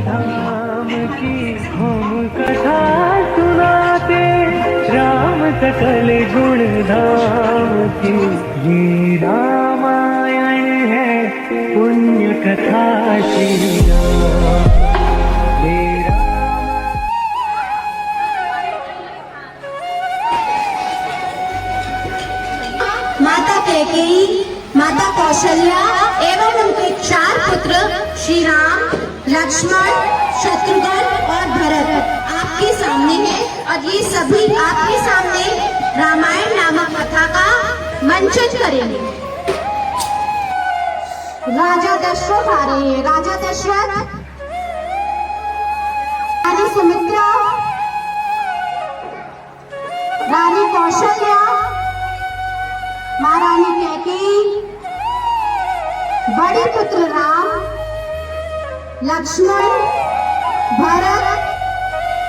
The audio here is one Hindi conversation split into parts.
धाम की हम कथा सुनाते, राम सकल गुण धाम की। ये रामायण है पुण्य कथा श्री राम। माता कैकेयी, माता कौशल्या एवं उनके 4 पुत्र श्री राम, लक्ष्मण, शत्रुघ्न और भरत आपके सामने हैं और ये सभी आपके सामने रामायण नामक कथा का मंचन करेंगे। राजा दशरथ आ रहे हैं। राजा दशरथ, रानी सुमित्रा, रानी कौशल्या, महारानी कैकेयी, बड़े पुत्र राम, लक्ष्मण, भरत,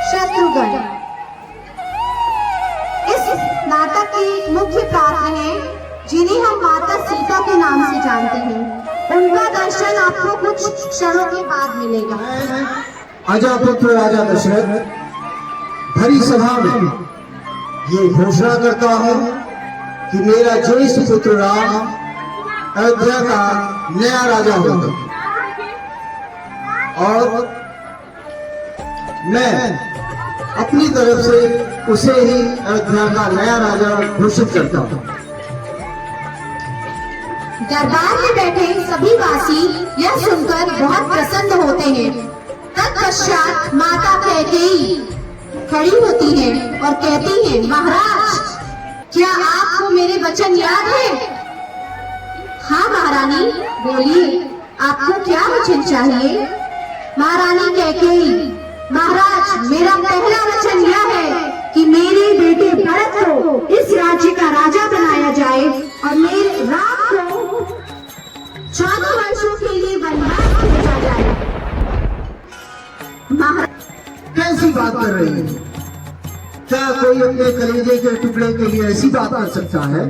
शत्रुघ्न। इस नाटक के मुख्य पात्र हैं जिन्हें हम माता सीता के नाम से जानते हैं। उनका दर्शन आपको कुछ क्षणों के बाद मिलेगा। अजा पुत्र राजा दशरथ भरी सभा में ये घोषणा करता हूँ कि मेरा ज्येष्ठ पुत्र राम अयोध्या का नया राजा होगा और मैं अपनी तरफ से उसे ही अयोध्या का नया राजा घोषित करता हूँ। दरबार में बैठे सभी वासी यह सुनकर बहुत प्रसन्न होते हैं। तत्पश्चात माता कैकेयी खड़ी होती है और कहती है, महाराज, क्या आपको मेरे वचन याद है? हाँ महारानी, बोलिए, आपको क्या वचन चाहिए? महारानी कैकेयी, महाराज, मेरा पहला वचन यह है कि मेरे बेटे भरत को इस राज्य का राजा बनाया जाए और मेरे राम को 14 वर्षों के लिए वनवास भेजा जाए। महाराज, कैसी बात कर रही है? क्या कोई अपने कलेजे के टुकड़े के लिए ऐसी बात कर सकता है?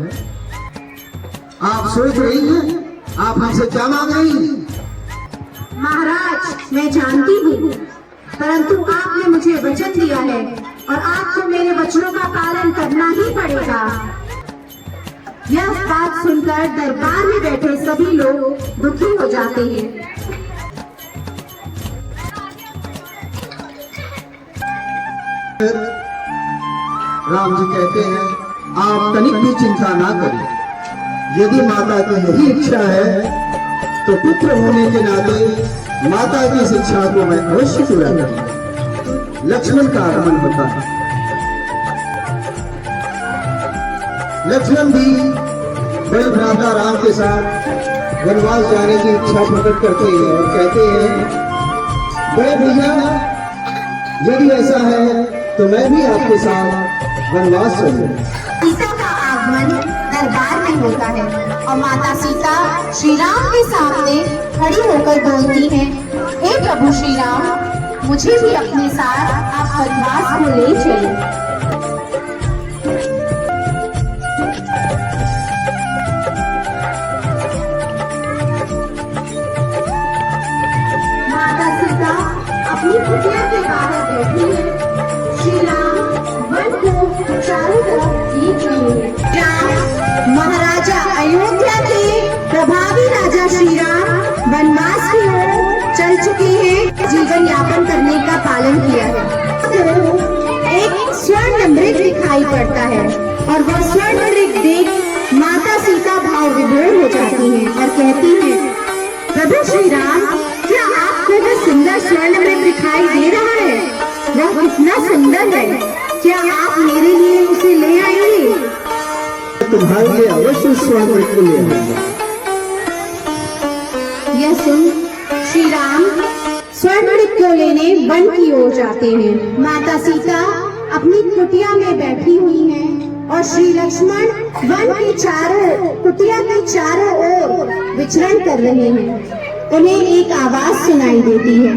आप सोच रही हैं, आप हमसे क्या मांग रही हैं? महाराज, मैं जानती हूँ, परंतु आपने मुझे वचन दिया है और आपको मेरे वचनों का पालन करना ही पड़ेगा। यह बात सुनकर दरबार में बैठे सभी लोग दुखी हो जाते हैं। राम जी कहते हैं, आप तनिक भी चिंता ना करें। यदि माता की यही इच्छा है तो पुत्र होने के नाते माता की शिक्षा को मैं अवश्य पूरा करूंगा। लक्ष्मण का आगमन होता है। लक्ष्मण भी बड़े भ्राता राम के साथ वनवास जाने की इच्छा प्रकट करते हैं और कहते हैं, बड़े भैया, यदि ऐसा है तो मैं भी आपके साथ वनवास चलूंगा। सीता का आगमन दरबार में होता है और माता सीता श्री राम के सामने खड़ी होकर बोलती हैं, हे प्रभु श्री राम, मुझे भी अपने साथ आप वनवास को ले चलिए। माता सीता अपनी कुटिया के बाहर बैठी है। श्री राम वन को चारों तरफ खींच रहे हैं। राम, महाराजा अयोध्या के प्रभावी राजा श्री राम वनवास की ओर चल चुके हैं। जीवन यापन करने का पालन किया है। तो एक स्वर्ण मृग दिखाई पड़ता है और वह स्वर्ण मृग देख माता सीता भाव विभोर हो जाती हैं और कहती हैं, प्रभु श्री राम, क्या आपको वह सुंदर स्वर्ण मृग दिखाई दे रहा है? वह कितना सुंदर है, क्या आप मेरे लिए उसे ले आएंगे? तुम्हारे लिए अवश्य स्वर्ण मृग ले आऊंगा। यह सुन श्री राम स्वर्ण मृग को लेने वन की ओर जाते हैं। माता सीता अपनी कुटिया में बैठी हुई हैं और श्री लक्ष्मण वन की कुटिया के चारों ओर विचरण कर रहे हैं। उन्हें एक आवाज सुनाई देती है,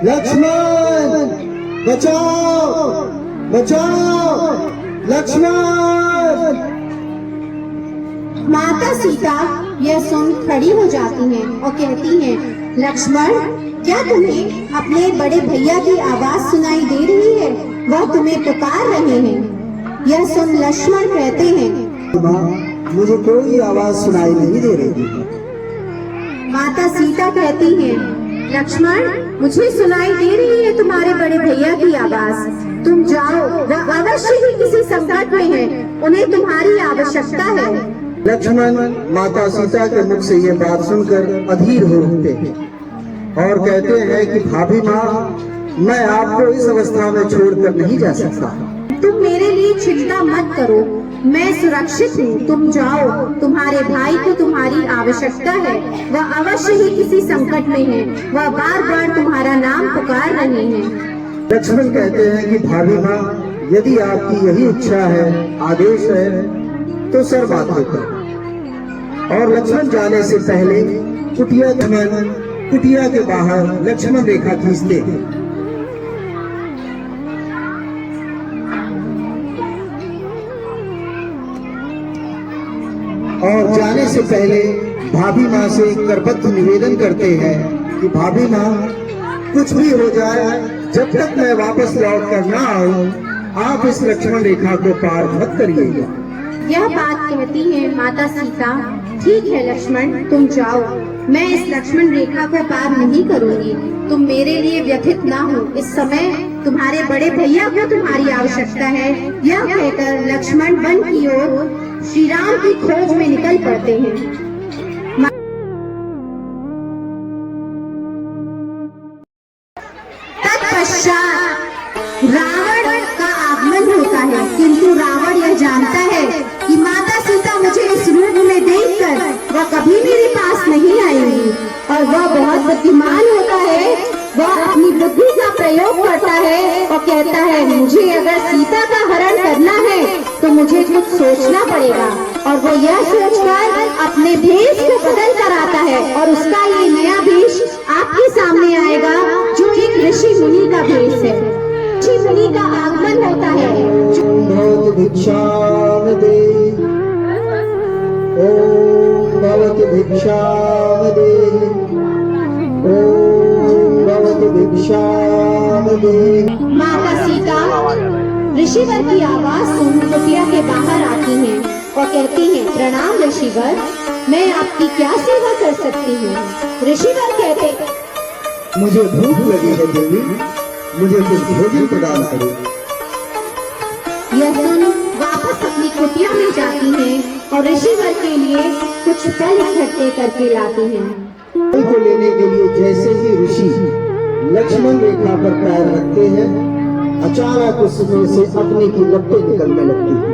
लक्ष्मण, बचाओ, बचाओ, लक्ष्मण। माता सीता यह सुन खड़ी हो जाती हैं और कहती हैं, लक्ष्मण, क्या तुम्हें अपने बड़े भैया की आवाज सुनाई दे रही है? वह तुम्हें पुकार रहे हैं। यह सुन लक्ष्मण कहते हैं, माँ, मुझे कोई आवाज सुनाई नहीं दे रही। माता सीता कहती है, लक्ष्मण, मुझे सुनाई दे रही है तुम्हारे बड़े भैया की आवाज। तुम जाओ, वह अवश्य ही किसी संकट में है, उन्हें तुम्हारी आवश्यकता है। लक्ष्मण माता सीता के मुख से ये बात सुनकर अधीर हो उठते हैं और कहते हैं कि भाभी माँ, मैं आपको इस अवस्था में छोड़कर नहीं जा सकता। तुम मेरे लिए चिंता मत करो, मैं सुरक्षित हूँ। तुम जाओ, तुम्हारे भाई को तुम्हारी आवश्यकता है, वह अवश्य ही किसी संकट में है, वह बार बार तुम्हारा नाम पुकार रहे हैं। लक्ष्मण कहते हैं कि भाभी माँ, यदि आपकी यही इच्छा है, आदेश है, तो सर बात होकर। और लक्ष्मण जाने से पहले कुटिया के बाहर लक्ष्मण रेखा खींचते हैं। और जाने से पहले भाभी माँ से करबद्ध निवेदन करते हैं कि भाभी माँ, कुछ भी हो जाए, जब तक मैं वापस लौट कर ना आऊं, आप इस लक्ष्मण रेखा को पार मत करिएगा। यह बात कहती है माता सीता, ठीक है लक्ष्मण, तुम जाओ, मैं इस लक्ष्मण रेखा को पार नहीं करूंगी। तुम मेरे लिए व्यथित ना हो, इस समय तुम्हारे बड़े भैया को तुम्हारी आवश्यकता है। यह कहकर लक्ष्मण वन की ओर श्री राम की खोज में निकल पड़ते हैं। तत्पश्चात रावण का आगमन होता है, किंतु रावण यह जानता है कि माता सीता मुझे इस रूप में देखकर वह कभी मेरे पास नहीं आएंगी, और वह बहुत बुद्धिमान होता है। वह अपनी बुद्धि का प्रयोग करता है और कहता है, मुझे अगर सीता का हरण करना है तो मुझे कुछ सोचना पड़ेगा। और वो यह सोचकर अपने भेष को बदल कर आता है, और उसका ये नया भेष आपके सामने आएगा, जो एक ऋषि मुनि का भेष है। ऋषि मुनि का आगमन होता है। भवति भिक्षाम दे, ओम भवति भिक्षाम दे, ओम भवति भिक्षाम दे। माता सीता ऋषिवर की आवाज सुन कुटिया के बाहर आती हैं और कहती हैं, प्रणाम ऋषिवर, मैं आपकी क्या सेवा कर सकती हूँ? ऋषिवर कहते, मुझे भूख लगी है देवी, मुझे कुछ भोजन प्रदान करो। यह सुन वापस अपनी कुटिया में जाती हैं और ऋषिवर के लिए कुछ फल इकट्ठे करके लाती हैं। फल को लेने के लिए जैसे ही ऋषि लक्ष्मण रेखा पर पैर रखते हैं, अचानक उसमें से अग्नि की लपटें निकलने लगती हैं।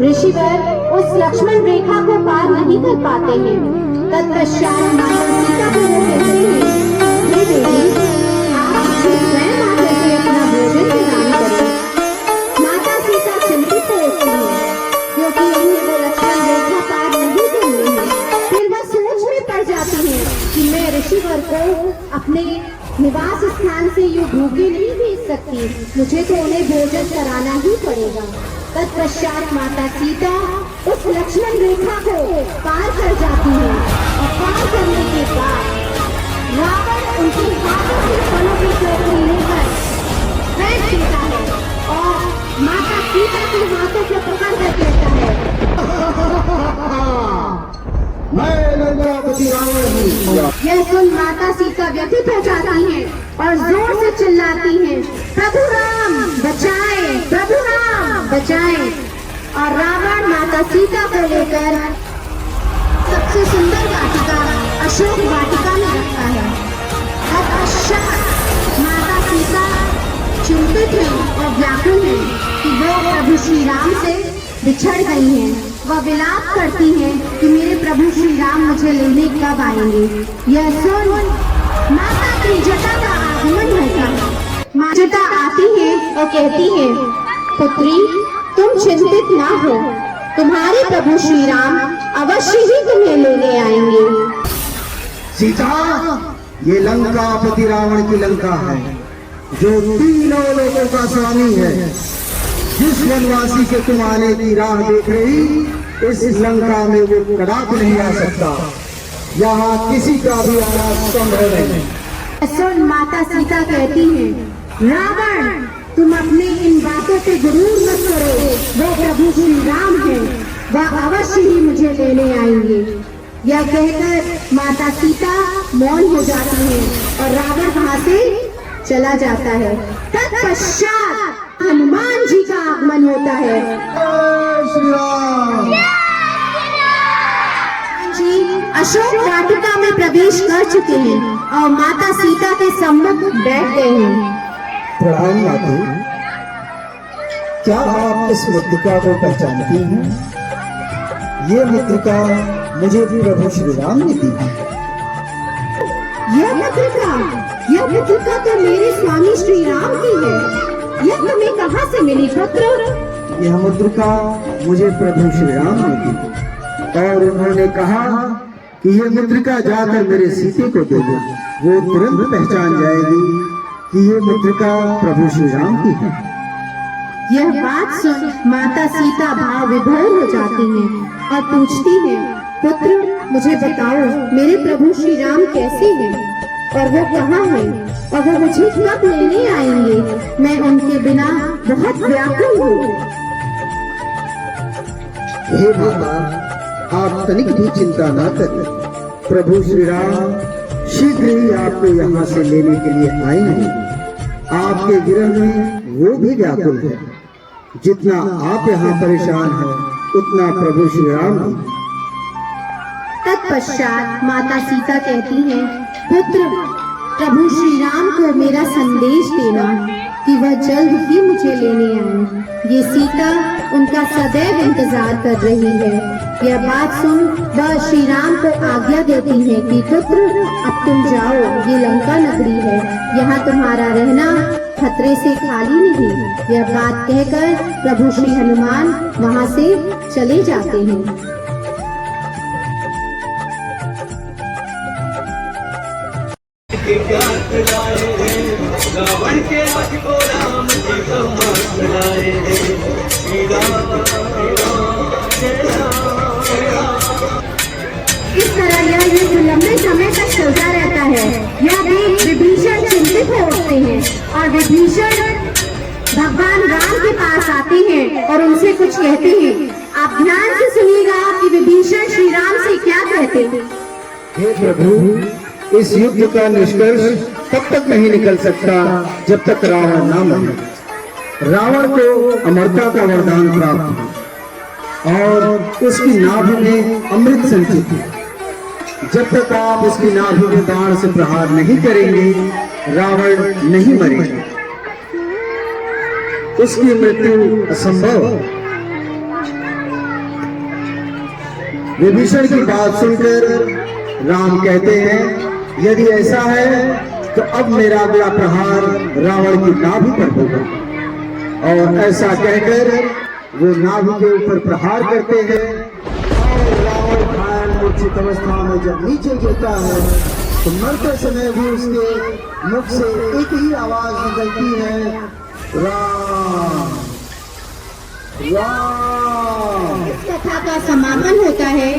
ऋषिवर उस लक्ष्मण रेखा को पार नहीं कर पाते हैं। तत्पश्चात माता सीता को वो कहते हैं, हे देवी, आप मुझे स्वयं आकर के अपना भोजन प्रदान करें। माता सीता चिंतित होती है, क्योंकि उन्हें वो लक्ष्मण रेखा पार नहीं करनी है। फिर वह सोच में पड़ जाती है कि मैं ऋषिवर को अपने निवास स्थान से यूं भूखे नहीं भेज सकती, मुझे तो उन्हें भोजन कराना ही पड़ेगा। तत्पश्चात माता सीता उस लक्ष्मण रेखा को पार कर जाती है, और पार करने के बाद रावण उनके हाथों से फलों की टोकरी लेकर बैठ देता है और माता सीता के हाथों को पकड़ कर कहता है, मैं लंकापति रावण हूँ। यह सुन माता सीता व्यथित हो जाती हैं और जोर से चिल्लाती हैं, प्रभु राम बचाए, प्रभु राम बचाए। और रावण माता सीता को लेकर सबसे सुंदर वाटिका अशोक वाटिका में रखता है। तत्पश्चात माता सीता चिंतित हैं और व्याकुल हैं कि वो प्रभु श्री राम से बिछड़ गई हैं। वह विलाप करती हैं कि मेरे प्रभु श्री राम मुझे लेने कब आएंगे। यह सुन माता की जटा का आगमन होता है। माँ जटा आती है और कहती है, पुत्री, तुम चिंतित ना हो, तुम्हारे प्रभु श्री राम अवश्य ही तुम्हें लेने आएंगे। सीता, ये लंकापति रावण की लंका है, जो तीनों लोगों का स्वामी है। जिस वनवासी के तुम आने की राह देख रही, इस लंका में वो कदापि नहीं आ सकता। यहाँ किसी का भी आना संभव नहीं। सुन, माता सीता कहती हैं, रावण तुम अपनी इन बातों पे गुरूर मत करो, वो प्रभु श्री राम है, वह अवश्य ही मुझे लेने आएंगे। यह कहकर माता सीता मौन हो जाती है और रावण वहाँ से चला जाता है। तत्पश्चात हनुमान जी का आगमन होता है। जय श्री राम। जी अशोक वाटिका में प्रवेश कर चुके हैं और माता सीता के सम्मुख बैठ गए हैं। प्रणाम माता, क्या आप इस मुद्रिका को पहचानती हैं? ये मुद्रिका मुझे प्रभु श्री राम ने दी है। यह मुद्रिका तो मेरे स्वामी श्री राम की है। यह तुम्हें कहाँ से मिली पुत्र? यह मुद्रिका मुझे प्रभु श्री राम ने दी और उन्होंने कहा कि यह मुद्रिका जाकर मेरे सीते को दे दो, वो तुरंत पहचान जाएगी कि ये मुद्रिका प्रभु श्री राम की है। यह बात सुन माता सीता भाव विभोर हो जाती हैं और पूछती हैं, पुत्र मुझे बताओ मेरे प्रभु श्री राम कैसे हैं और वो कहाँ हैं और वो मुझे कब लेने आएंगे? मैं उनके बिना बहुत व्याकुल हूँ। हे माता, आप तनिक भी चिंता न करें, प्रभु श्री राम शीघ्र ही आपको यहाँ से लेने के लिए आएंगे। आपके गिरह में वो भी व्याकुल है। जितना आप यहाँ परेशान हैं, उतना प्रभु श्री राम भी। तत्पश्चात माता सीता कहती हैं, पुत्र प्रभु श्री राम को मेरा संदेश देना कि वह जल्द ही मुझे लेने आए। ये सीता उनका सदैव इंतजार कर रही है। यह बात सुन वह श्री राम को आज्ञा देती है कि पुत्र अब तुम जाओ, ये लंका नगरी है, यहाँ तुम्हारा रहना खतरे से खाली नहीं। यह बात कहकर प्रभु श्री हनुमान वहाँ से चले जाते हैं। रावण के वध को राम जी को मात लाए। श्री राम इस तरह यह युद्ध लंबे समय तक चलता रहता है। यह देख विभीषण चिंतित हो उठते हैं और विभीषण भगवान राम के पास आते हैं और उनसे कुछ कहते हैं। आप ध्यान से सुनिएगा कि विभीषण श्री राम से क्या कहते हैं। हे प्रभु, इस युद्ध का निष्कर्ष तब तक नहीं निकल सकता जब तक रावण न मरे। रावण को अमरता का वरदान प्राप्त है और उसकी नाभि में अमृत संचित है। जब तक आप उसकी नाभि में बाण से प्रहार नहीं करेंगे, रावण नहीं मरेगा। उसकी मृत्यु असंभव है। विभीषण की बात सुनकर राम कहते हैं, यदि ऐसा है तो अब मेरा अगला प्रहार रावण की नाभि पर होगा। और ऐसा कहकर वो नाभि के ऊपर प्रहार करते हैं और रावण घायल मूर्छित अवस्था में जब नीचे गिरता है तो मरते समय भी उसके मुख से एक ही आवाज निकलती है, राम राम। इस कथा का समापन होता है,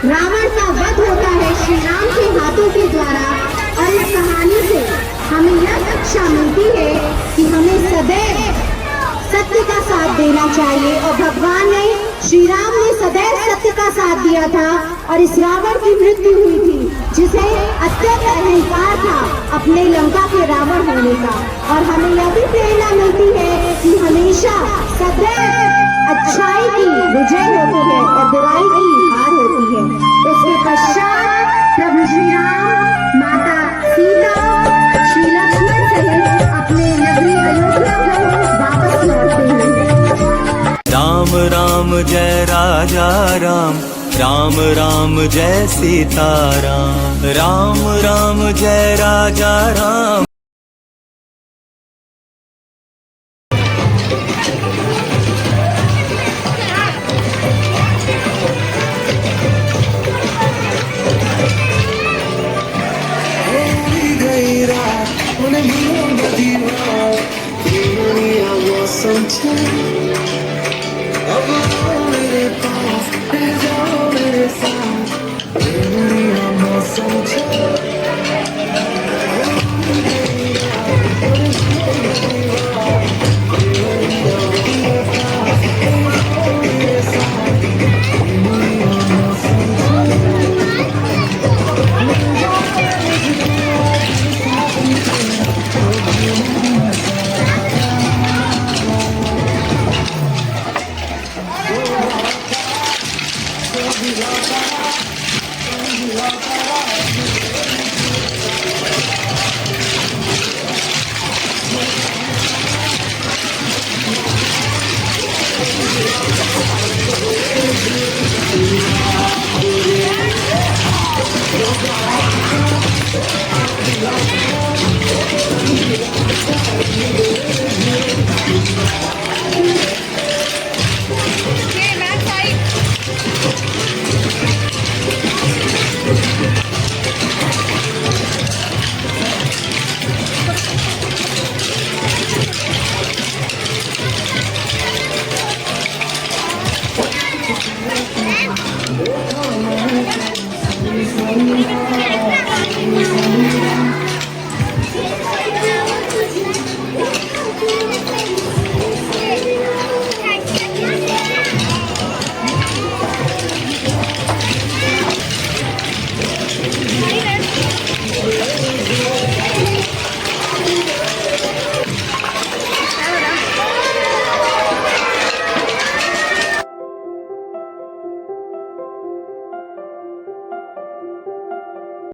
रावण का वध होता है श्री राम के हाथों के द्वारा। और इस कहानी से हमें यह शिक्षा मिलती है कि हमें सदैव सत्य का साथ देना चाहिए और भगवान ने श्री राम ने सदैव सत्य का साथ दिया था और इस रावण की मृत्यु हुई थी जिसे अत्यंत अहंकार था अपने लंका के रावण होने का। और हमें यह भी प्रेरणा मिलती है कि हमेशा सदैव अच्छाई की विजय होती है और बुराई की हार होती है। उसके पश्चात प्रभु श्री राम, माता सीता, श्री लक्ष्मण सहित अपने नगरी अयोध्या को वापस लौटते हैं। राम राम जय राजा राम, राम राम जय सीता राम, राम राम जय राजा राम। तुझे